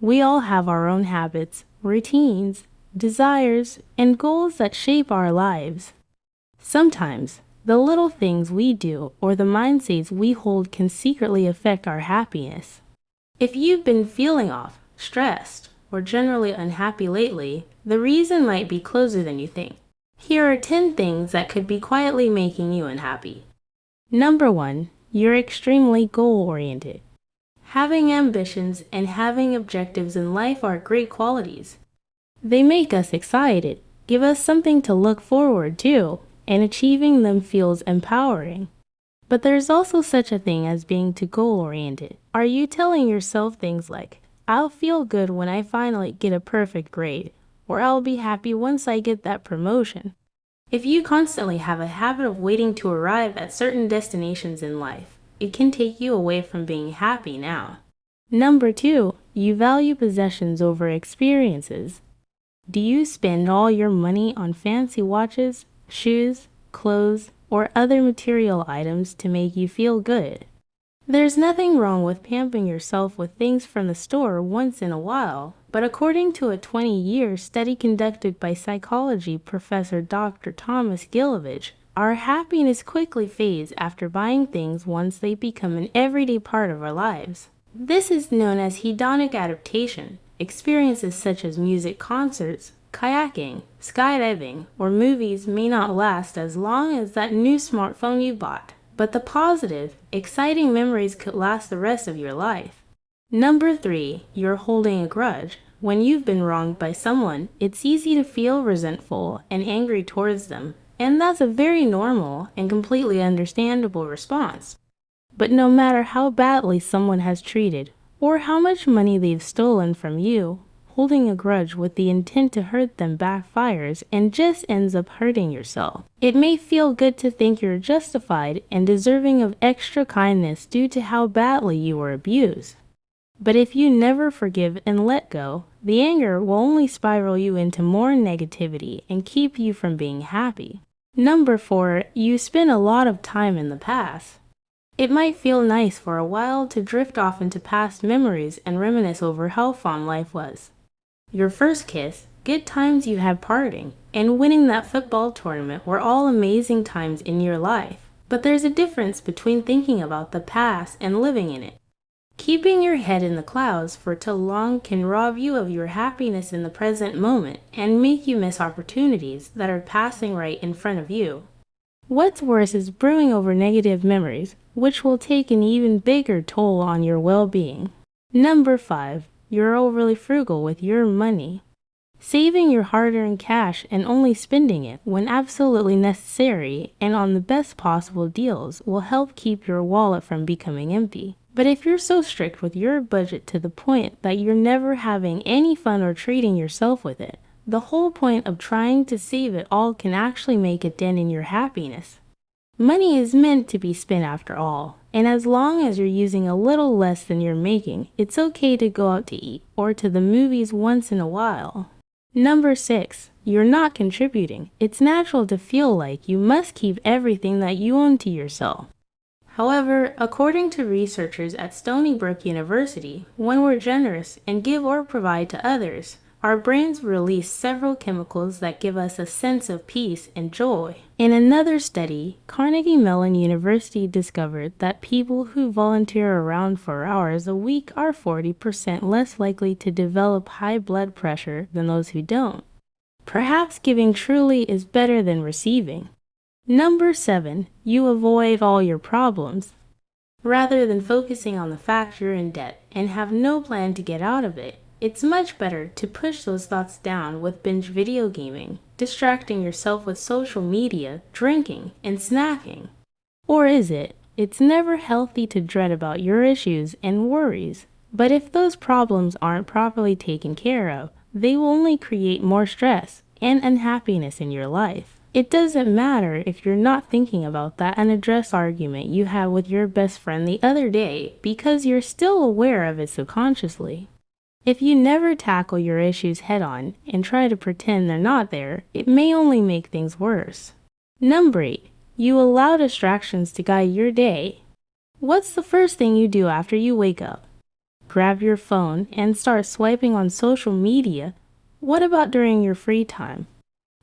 We all have our own habits, routines, desires, and goals that shape our lives. Sometimes, the little things we do or the mindsets we hold can secretly affect our happiness. If you've been feeling off, stressed, or generally unhappy lately, the reason might be closer than you think. Here are 10 things that could be quietly making you unhappy. Number 1, you're extremely goal-oriented. Having ambitions and having objectives in life are great qualities. They make us excited, give us something to look forward to, and achieving them feels empowering. But there's also such a thing as being too goal-oriented. Are you telling yourself things like, I'll feel good when I finally get a perfect grade, or I'll be happy once I get that promotion? If you constantly have a habit of waiting to arrive at certain destinations in life, it can take you away from being happy now. Number 2, you value possessions over experiences. Do you spend all your money on fancy watches, shoes, clothes, or other material items to make you feel good? There's nothing wrong with pampering yourself with things from the store once in a while, but according to a 20-year study conducted by psychology professor Dr. Thomas Gilovich, our happiness quickly fades after buying things once they become an everyday part of our lives. This is known as hedonic adaptation. Experiences such as music concerts, kayaking, skydiving, or movies may not last as long as that new smartphone you bought, but the positive, exciting memories could last the rest of your life. Number 3, you're holding a grudge. When you've been wronged by someone, it's easy to feel resentful and angry towards them, and that's a very normal and completely understandable response. But no matter how badly someone has treated, or how much money they've stolen from you, holding a grudge with the intent to hurt them backfires and just ends up hurting yourself. It may feel good to think you're justified and deserving of extra kindness due to how badly you were abused. But if you never forgive and let go, the anger will only spiral you into more negativity and keep you from being happy. Number 4, you spend a lot of time in the past. It might feel nice for a while to drift off into past memories and reminisce over how fun life was. Your first kiss, good times you had partying, and winning that football tournament were all amazing times in your life. But there's a difference between thinking about the past and living in it. Keeping your head in the clouds for too long can rob you of your happiness in the present moment and make you miss opportunities that are passing right in front of you. What's worse is brewing over negative memories, which will take an even bigger toll on your well-being. Number 5, you're overly frugal with your money. Saving your hard-earned cash and only spending it when absolutely necessary and on the best possible deals will help keep your wallet from becoming empty. But if you're so strict with your budget to the point that you're never having any fun or treating yourself with it, the whole point of trying to save it all can actually make a dent in your happiness. Money is meant to be spent after all, and as long as you're using a little less than you're making, it's okay to go out to eat or to the movies once in a while. Number 6, you're not contributing. It's natural to feel like you must keep everything that you own to yourself. However, according to researchers at Stony Brook University, when we're generous and give or provide to others, our brains release several chemicals that give us a sense of peace and joy. In another study, Carnegie Mellon University discovered that people who volunteer around 4 hours a week are 40% less likely to develop high blood pressure than those who don't. Perhaps giving truly is better than receiving. Number 7, you avoid all your problems. Rather than focusing on the fact you're in debt and have no plan to get out of it, it's much better to push those thoughts down with binge video gaming, distracting yourself with social media, drinking, and snacking. Or is it? It's never healthy to dread about your issues and worries, but if those problems aren't properly taken care of, they will only create more stress and unhappiness in your life. It doesn't matter if you're not thinking about that unaddressed argument you had with your best friend the other day because you're still aware of it subconsciously. If you never tackle your issues head-on and try to pretend they're not there, it may only make things worse. Number 8, you allow distractions to guide your day. What's the first thing you do after you wake up? grab your phone and start swiping on social media, what about during your free time?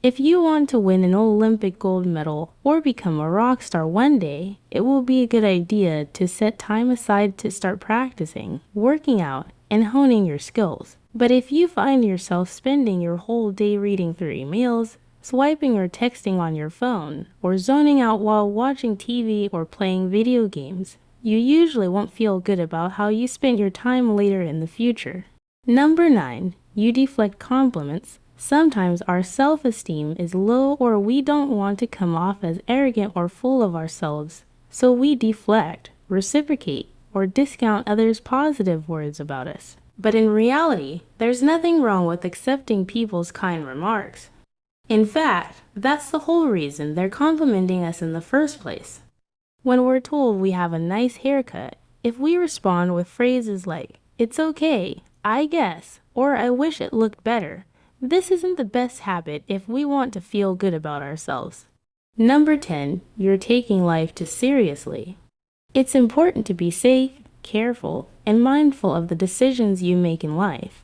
If you want to win an Olympic gold medal or become a rock star one day, it will be a good idea to set time aside to start practicing, working out, and honing your skills. But if you find yourself spending your whole day reading through emails, swiping or texting on your phone, or zoning out while watching TV or playing video games, you usually won't feel good about how you spent your time later in the future. Number 9. You deflect compliments. Sometimes our self-esteem is low or we don't want to come off as arrogant or full of ourselves, so we deflect, reciprocate, or discount others' positive words about us. But in reality, there's nothing wrong with accepting people's kind remarks. In fact, that's the whole reason they're complimenting us in the first place. When we're told we have a nice haircut, if we respond with phrases like, "It's okay, I guess," or "I wish it looked better," this isn't the best habit if we want to feel good about ourselves. Number 10. You're taking life too seriously. It's important to be safe, careful, and mindful of the decisions you make in life.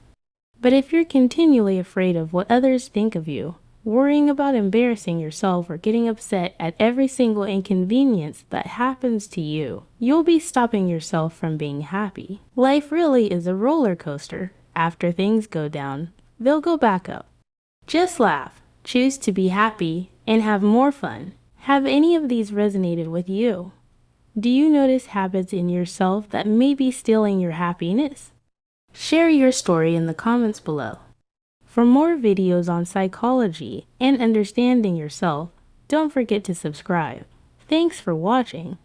But if you're continually afraid of what others think of you, worrying about embarrassing yourself or getting upset at every single inconvenience that happens to you, you'll be stopping yourself from being happy. Life really is a roller coaster. After things go down, they'll go back up. Just laugh, choose to be happy, and have more fun. Have any of these resonated with you? Do you notice habits in yourself that may be stealing your happiness? Share your story in the comments below. For more videos on psychology and understanding yourself, don't forget to subscribe. Thanks for watching.